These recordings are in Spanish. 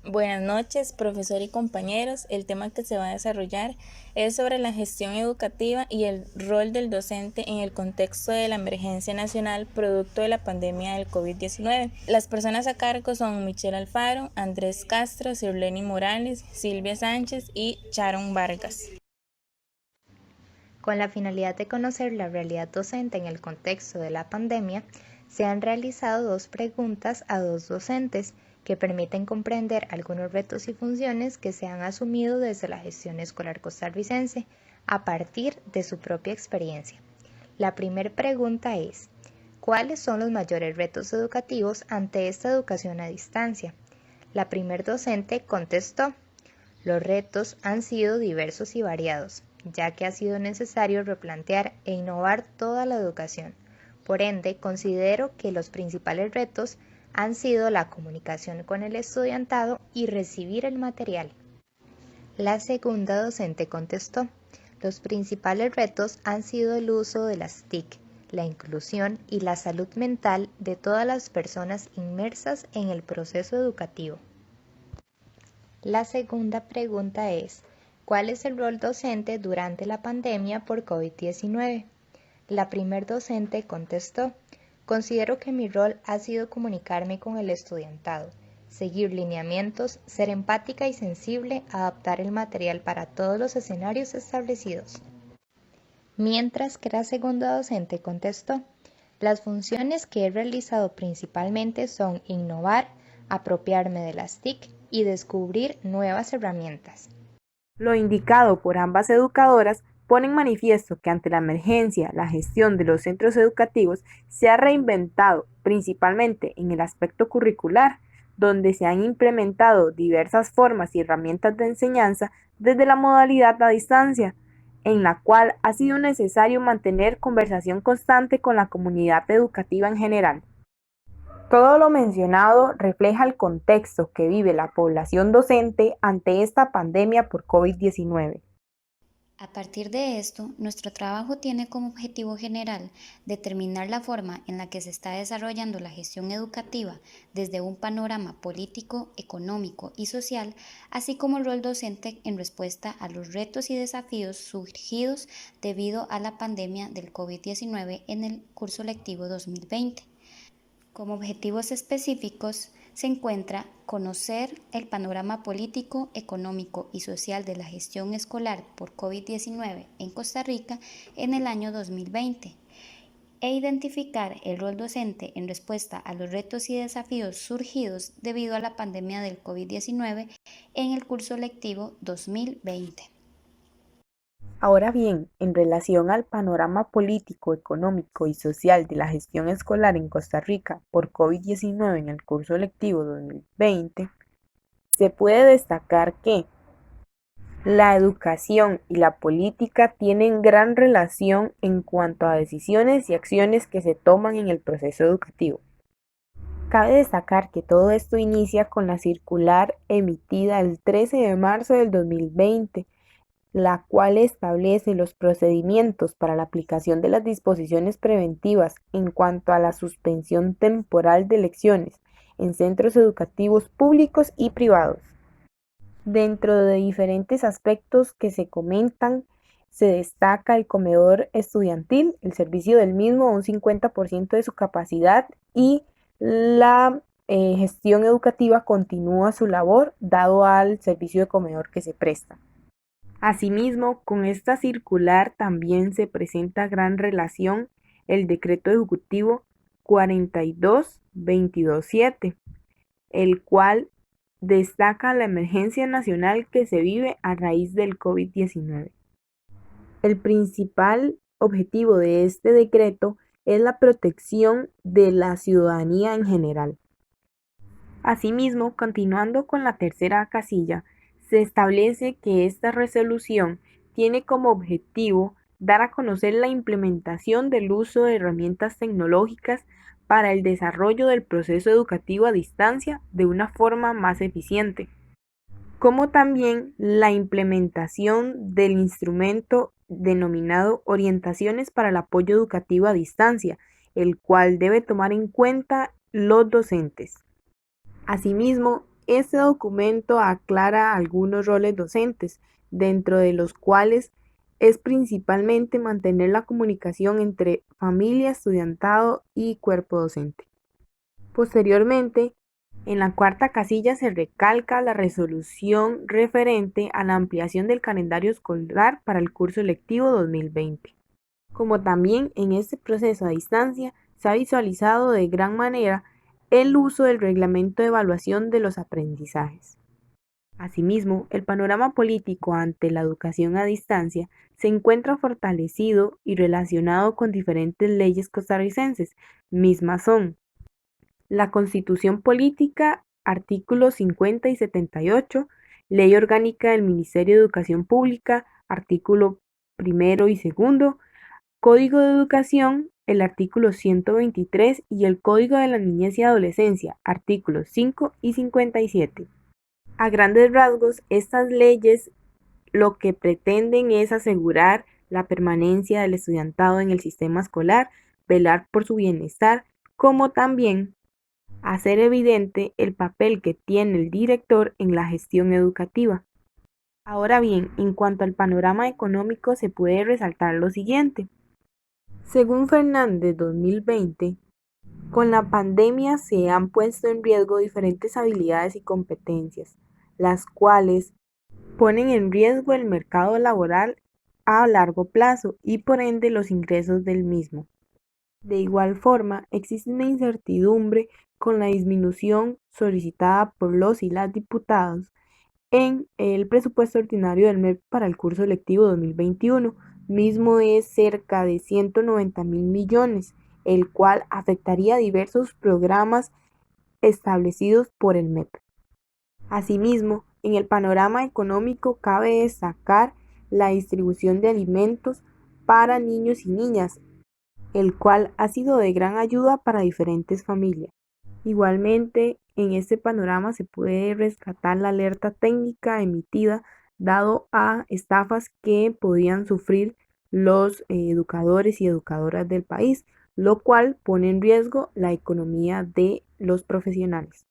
Buenas noches, profesor y compañeros. El tema que se va a desarrollar es sobre la gestión educativa y el rol del docente en el contexto de la emergencia nacional producto de la pandemia del COVID-19. Las personas a cargo son Michelle Alfaro, Andrés Castro, Sirleni Morales, Silvia Sánchez y Sharon Vargas. Con la finalidad de conocer la realidad docente en el contexto de la pandemia, se han realizado dos preguntas a dos docentes que permiten comprender algunos retos y funciones que se han asumido desde la gestión escolar costarricense a partir de su propia experiencia. La primera pregunta es: ¿cuáles son los mayores retos educativos ante esta educación a distancia? La primer docente contestó: los retos han sido diversos y variados, ya que ha sido necesario replantear e innovar toda la educación. Por ende, considero que los principales retos han sido la comunicación con el estudiantado y recibir el material. La segunda docente contestó: los principales retos han sido el uso de las TIC, la inclusión y la salud mental de todas las personas inmersas en el proceso educativo. La segunda pregunta es: ¿cuál es el rol docente durante la pandemia por COVID-19? La primer docente contestó: considero que mi rol ha sido comunicarme con el estudiantado, seguir lineamientos, ser empática y sensible, adaptar el material para todos los escenarios establecidos. Mientras que la segunda docente contestó: las funciones que he realizado principalmente son innovar, apropiarme de las TIC y descubrir nuevas herramientas. Lo indicado por ambas educadoras pone en manifiesto que ante la emergencia, la gestión de los centros educativos se ha reinventado, principalmente en el aspecto curricular, donde se han implementado diversas formas y herramientas de enseñanza desde la modalidad a distancia, en la cual ha sido necesario mantener conversación constante con la comunidad educativa en general. Todo lo mencionado refleja el contexto que vive la población docente ante esta pandemia por COVID-19. A partir de esto, nuestro trabajo tiene como objetivo general determinar la forma en la que se está desarrollando la gestión educativa desde un panorama político, económico y social, así como el rol docente en respuesta a los retos y desafíos surgidos debido a la pandemia del COVID-19 en el curso lectivo 2020. Como objetivos específicos se encuentra conocer el panorama político, económico y social de la gestión escolar por COVID-19 en Costa Rica en el año 2020 e identificar el rol docente en respuesta a los retos y desafíos surgidos debido a la pandemia del COVID-19 en el curso lectivo 2020. Ahora bien, en relación al panorama político, económico y social de la gestión escolar en Costa Rica por COVID-19 en el curso lectivo 2020, se puede destacar que la educación y la política tienen gran relación en cuanto a decisiones y acciones que se toman en el proceso educativo. Cabe destacar que todo esto inicia con la circular emitida el 13 de marzo del 2020, la cual establece los procedimientos para la aplicación de las disposiciones preventivas en cuanto a la suspensión temporal de lecciones en centros educativos públicos y privados. Dentro de diferentes aspectos que se comentan, se destaca el comedor estudiantil, el servicio del mismo a un 50% de su capacidad y la gestión educativa continúa su labor dado al servicio de comedor que se presta. Asimismo, con esta circular también se presenta gran relación el decreto ejecutivo 42-227, el cual destaca la emergencia nacional que se vive a raíz del COVID-19. El principal objetivo de este decreto es la protección de la ciudadanía en general. Asimismo, continuando con la tercera casilla, se establece que esta resolución tiene como objetivo dar a conocer la implementación del uso de herramientas tecnológicas para el desarrollo del proceso educativo a distancia de una forma más eficiente, como también la implementación del instrumento denominado Orientaciones para el Apoyo Educativo a Distancia, el cual debe tomar en cuenta los docentes. Asimismo, este documento aclara algunos roles docentes, dentro de los cuales es principalmente mantener la comunicación entre familia, estudiantado y cuerpo docente. Posteriormente, en la cuarta casilla se recalca la resolución referente a la ampliación del calendario escolar para el curso lectivo 2020. Como también en este proceso a distancia se ha visualizado de gran manera el uso del reglamento de evaluación de los aprendizajes. Asimismo, el panorama político ante la educación a distancia se encuentra fortalecido y relacionado con diferentes leyes costarricenses, mismas son la Constitución Política, artículos 50 y 78, Ley Orgánica del Ministerio de Educación Pública, artículo primero y segundo, Código de Educación, el artículo 123 y el Código de la Niñez y Adolescencia, artículos 5 y 57. A grandes rasgos, estas leyes lo que pretenden es asegurar la permanencia del estudiantado en el sistema escolar, velar por su bienestar, como también hacer evidente el papel que tiene el director en la gestión educativa. Ahora bien, en cuanto al panorama económico se puede resaltar lo siguiente. Según Fernández 2020, con la pandemia se han puesto en riesgo diferentes habilidades y competencias, las cuales ponen en riesgo el mercado laboral a largo plazo y por ende los ingresos del mismo. De igual forma, existe una incertidumbre con la disminución solicitada por los y las diputados en el presupuesto ordinario del MEP para el curso lectivo 2021, mismo es cerca de 190.000 millones, el cual afectaría diversos programas establecidos por el MEP. Asimismo, en el panorama económico cabe destacar la distribución de alimentos para niños y niñas, el cual ha sido de gran ayuda para diferentes familias. Igualmente, en este panorama se puede rescatar la alerta técnica emitida dado a estafas que podían sufrir los educadores y educadoras del país, lo cual pone en riesgo la economía de los profesionales.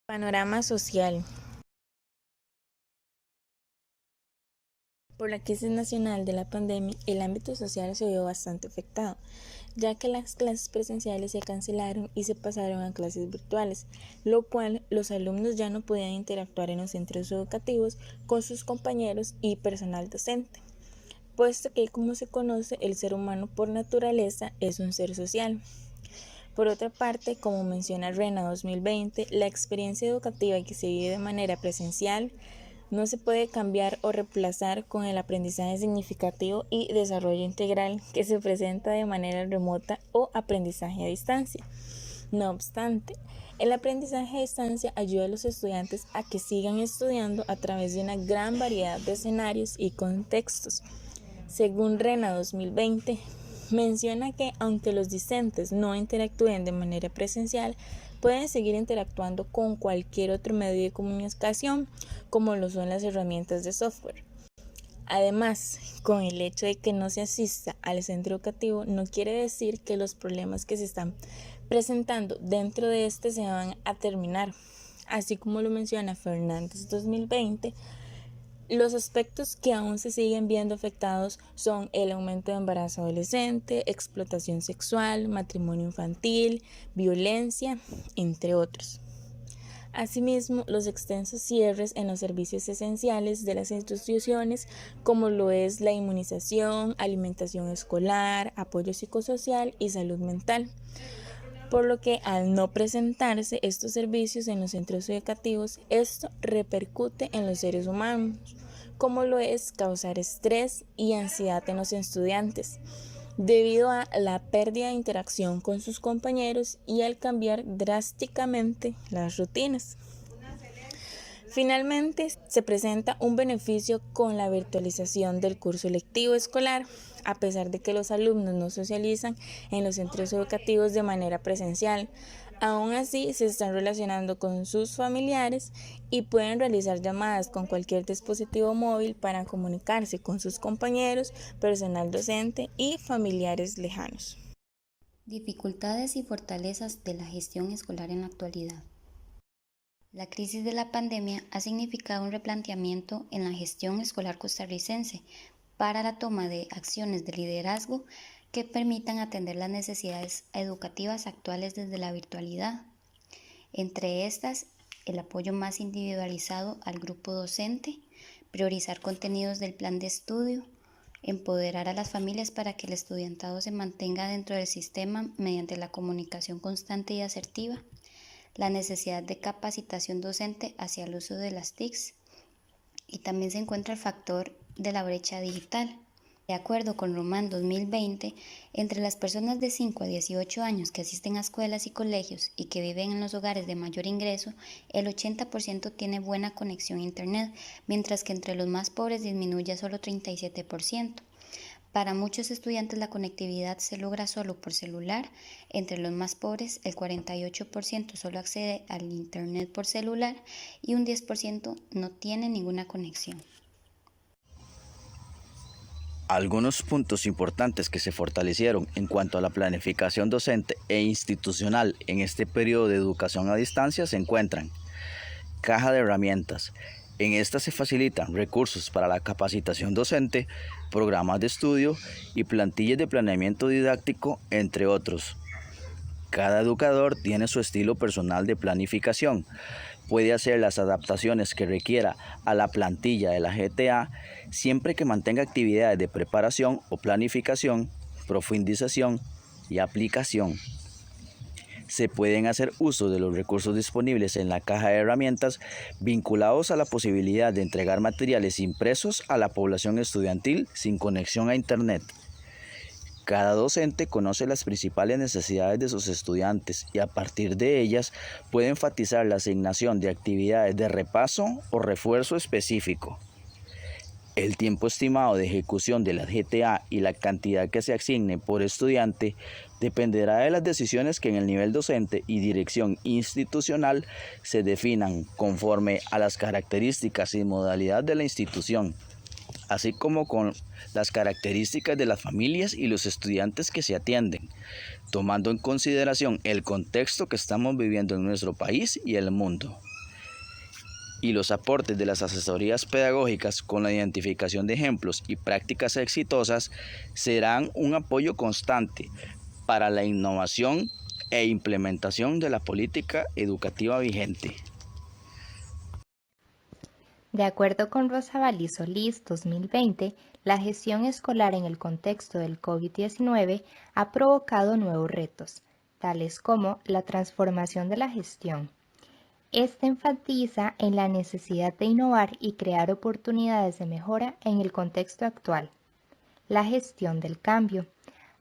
Panorama social. Por la crisis nacional de la pandemia, el ámbito social se vio bastante afectado, ya que las clases presenciales se cancelaron y se pasaron a clases virtuales, lo cual los alumnos ya no podían interactuar en los centros educativos con sus compañeros y personal docente, puesto que, como se conoce, el ser humano por naturaleza es un ser social. Por otra parte, como menciona RENA 2020, la experiencia educativa que se vive de manera presencial no se puede cambiar o reemplazar con el aprendizaje significativo y desarrollo integral que se presenta de manera remota o aprendizaje a distancia. No obstante, el aprendizaje a distancia ayuda a los estudiantes a que sigan estudiando a través de una gran variedad de escenarios y contextos. Según RENA 2020, menciona que aunque los discentes no interactúen de manera presencial, pueden seguir interactuando con cualquier otro medio de comunicación, como lo son las herramientas de software. Además, con el hecho de que no se asista al centro educativo, no quiere decir que los problemas que se están presentando dentro de este se van a terminar. Así como lo menciona Fernández 2020, los aspectos que aún se siguen viendo afectados son el aumento de embarazo adolescente, explotación sexual, matrimonio infantil, violencia, entre otros. Asimismo, los extensos cierres en los servicios esenciales de las instituciones, como lo es la inmunización, alimentación escolar, apoyo psicosocial y salud mental, por lo que al no presentarse estos servicios en los centros educativos, esto repercute en los seres humanos, como lo es causar estrés y ansiedad en los estudiantes, debido a la pérdida de interacción con sus compañeros y al cambiar drásticamente las rutinas. Finalmente, se presenta un beneficio con la virtualización del curso lectivo escolar, a pesar de que los alumnos no socializan en los centros educativos de manera presencial. Aún así, se están relacionando con sus familiares y pueden realizar llamadas con cualquier dispositivo móvil para comunicarse con sus compañeros, personal docente y familiares lejanos. Dificultades y fortalezas de la gestión escolar en la actualidad. La crisis de la pandemia ha significado un replanteamiento en la gestión escolar costarricense para la toma de acciones de liderazgo que permitan atender las necesidades educativas actuales desde la virtualidad. Entre estas, el apoyo más individualizado al grupo docente, priorizar contenidos del plan de estudio, empoderar a las familias para que el estudiantado se mantenga dentro del sistema mediante la comunicación constante y asertiva, la necesidad de capacitación docente hacia el uso de las TICs y también se encuentra el factor de la brecha digital. De acuerdo con Román 2020, entre las personas de 5 a 18 años que asisten a escuelas y colegios y que viven en los hogares de mayor ingreso, el 80% tiene buena conexión a Internet, mientras que entre los más pobres disminuye a solo 37%. Para muchos estudiantes la conectividad se logra solo por celular, entre los más pobres el 48% solo accede al Internet por celular y un 10% no tiene ninguna conexión. Algunos puntos importantes que se fortalecieron en cuanto a la planificación docente e institucional en este periodo de educación a distancia se encuentran: caja de herramientas. En esta se facilitan recursos para la capacitación docente, programas de estudio y plantillas de planeamiento didáctico, entre otros. Cada educador tiene su estilo personal de planificación. Puede hacer las adaptaciones que requiera a la plantilla de la GTA siempre que mantenga actividades de preparación o planificación, profundización y aplicación. Se pueden hacer uso de los recursos disponibles en la caja de herramientas vinculados a la posibilidad de entregar materiales impresos a la población estudiantil sin conexión a Internet. Cada docente conoce las principales necesidades de sus estudiantes y a partir de ellas puede enfatizar la asignación de actividades de repaso o refuerzo específico. El tiempo estimado de ejecución de la GTA y la cantidad que se asigne por estudiante dependerá de las decisiones que en el nivel docente y dirección institucional se definan conforme a las características y modalidad de la institución, así como con las características de las familias y los estudiantes que se atienden, tomando en consideración el contexto que estamos viviendo en nuestro país y el mundo. Y los aportes de las asesorías pedagógicas con la identificación de ejemplos y prácticas exitosas serán un apoyo constante para la innovación e implementación de la política educativa vigente. De acuerdo con Rosabali Solís 2020, la gestión escolar en el contexto del COVID-19 ha provocado nuevos retos, tales como la transformación de la gestión. Este enfatiza en la necesidad de innovar y crear oportunidades de mejora en el contexto actual. La gestión del cambio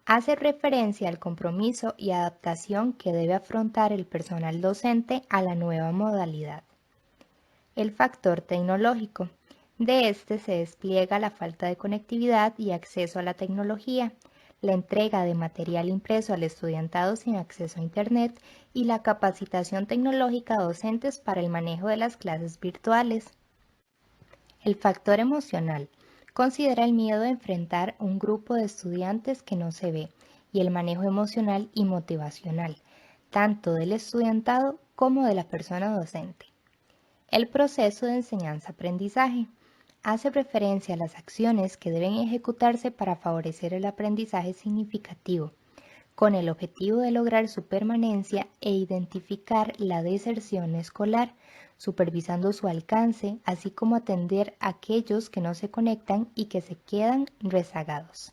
hace referencia al compromiso y adaptación que debe afrontar el personal docente a la nueva modalidad. El factor tecnológico. De este se despliega la falta de conectividad y acceso a la tecnología, la entrega de material impreso al estudiantado sin acceso a Internet y la capacitación tecnológica a docentes para el manejo de las clases virtuales. El factor emocional considera el miedo de enfrentar un grupo de estudiantes que no se ve y el manejo emocional y motivacional, tanto del estudiantado como de la persona docente. El proceso de enseñanza-aprendizaje hace referencia a las acciones que deben ejecutarse para favorecer el aprendizaje significativo, con el objetivo de lograr su permanencia e identificar la deserción escolar, supervisando su alcance, así como atender a aquellos que no se conectan y que se quedan rezagados.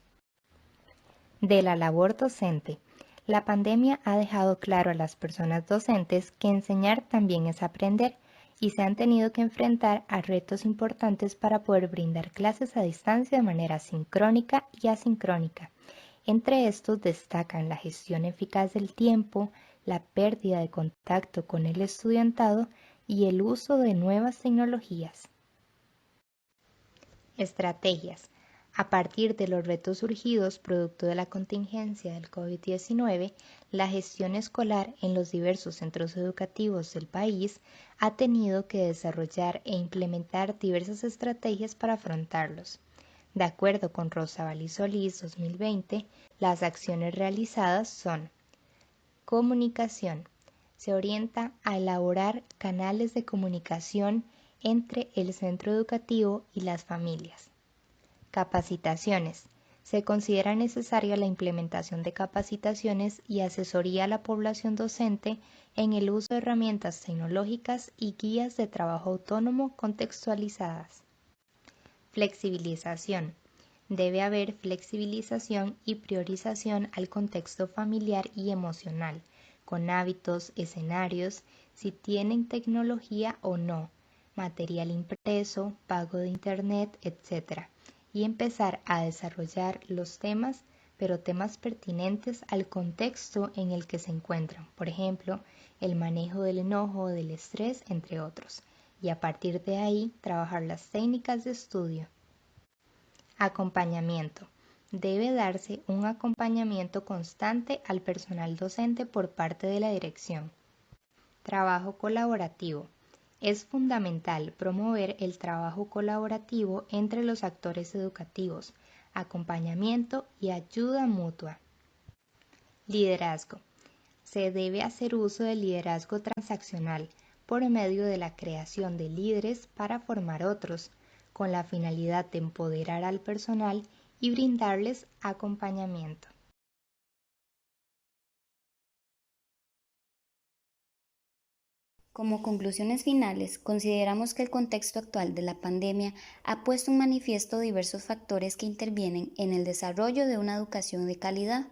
De la labor docente. La pandemia ha dejado claro a las personas docentes que enseñar también es aprender, y se han tenido que enfrentar a retos importantes para poder brindar clases a distancia de manera sincrónica y asincrónica. Entre estos destacan la gestión eficaz del tiempo, la pérdida de contacto con el estudiantado y el uso de nuevas tecnologías. Estrategias. A partir de los retos surgidos producto de la contingencia del COVID-19, la gestión escolar en los diversos centros educativos del país ha tenido que desarrollar e implementar diversas estrategias para afrontarlos. De acuerdo con Rosabali Solís 2020, las acciones realizadas son: comunicación. se orienta a elaborar canales de comunicación entre el centro educativo y las familias. Capacitaciones. Se considera necesaria la implementación de capacitaciones y asesoría a la población docente en el uso de herramientas tecnológicas y guías de trabajo autónomo contextualizadas. Flexibilización. Debe haber flexibilización y priorización al contexto familiar y emocional, con hábitos, escenarios, si tienen tecnología o no, material impreso, pago de internet, etc. Y empezar a desarrollar los temas, pero temas pertinentes al contexto en el que se encuentran, por ejemplo, el manejo del enojo, del estrés, entre otros, y a partir de ahí trabajar las técnicas de estudio. Acompañamiento. Debe darse un acompañamiento constante al personal docente por parte de la dirección. Trabajo colaborativo. Es fundamental promover el trabajo colaborativo entre los actores educativos, acompañamiento y ayuda mutua. Liderazgo. Se debe hacer uso del liderazgo transaccional por medio de la creación de líderes para formar otros, con la finalidad de empoderar al personal y brindarles acompañamiento. Como conclusiones finales, consideramos que el contexto actual de la pandemia ha puesto en manifiesto diversos factores que intervienen en el desarrollo de una educación de calidad,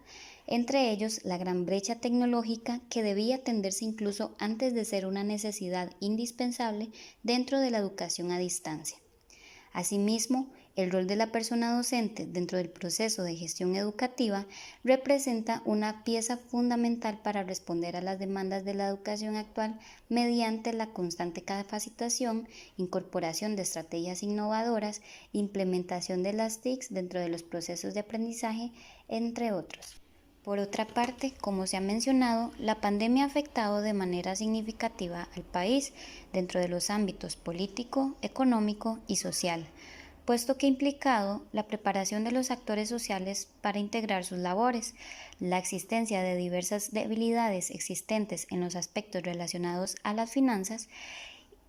entre ellos la gran brecha tecnológica que debía atenderse incluso antes de ser una necesidad indispensable dentro de la educación a distancia. Asimismo, el rol de la persona docente dentro del proceso de gestión educativa representa una pieza fundamental para responder a las demandas de la educación actual mediante la constante capacitación, incorporación de estrategias innovadoras, implementación de las TICs dentro de los procesos de aprendizaje, entre otros. Por otra parte, como se ha mencionado, la pandemia ha afectado de manera significativa al país dentro de los ámbitos político, económico y social, puesto que ha implicado la preparación de los actores sociales para integrar sus labores, la existencia de diversas debilidades existentes en los aspectos relacionados a las finanzas,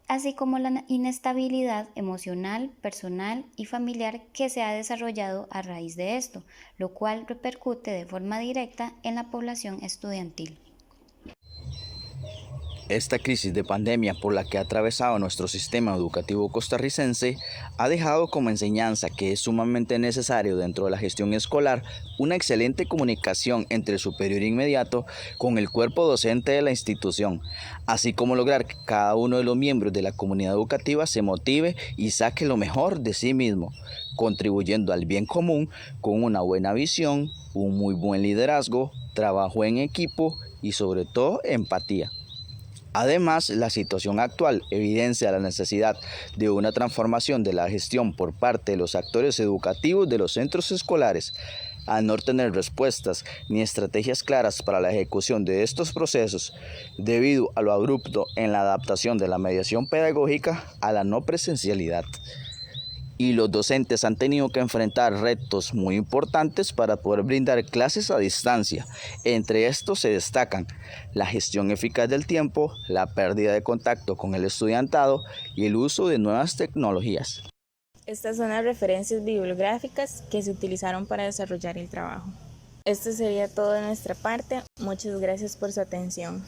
así como la inestabilidad emocional, personal y familiar que se ha desarrollado a raíz de esto, lo cual repercute de forma directa en la población estudiantil. Esta crisis de pandemia por la que ha atravesado nuestro sistema educativo costarricense ha dejado como enseñanza que es sumamente necesario dentro de la gestión escolar una excelente comunicación entre el superior inmediato con el cuerpo docente de la institución, así como lograr que cada uno de los miembros de la comunidad educativa se motive y saque lo mejor de sí mismo, contribuyendo al bien común con una buena visión, un muy buen liderazgo, trabajo en equipo y sobre todo empatía. Además, la situación actual evidencia la necesidad de una transformación de la gestión por parte de los actores educativos de los centros escolares, al no tener respuestas ni estrategias claras para la ejecución de estos procesos, debido a lo abrupto en la adaptación de la mediación pedagógica a la no presencialidad. Y los docentes han tenido que enfrentar retos muy importantes para poder brindar clases a distancia. Entre estos se destacan la gestión eficaz del tiempo, la pérdida de contacto con el estudiantado y el uso de nuevas tecnologías. Estas son las referencias bibliográficas que se utilizaron para desarrollar el trabajo. Esto sería todo de nuestra parte. Muchas gracias por su atención.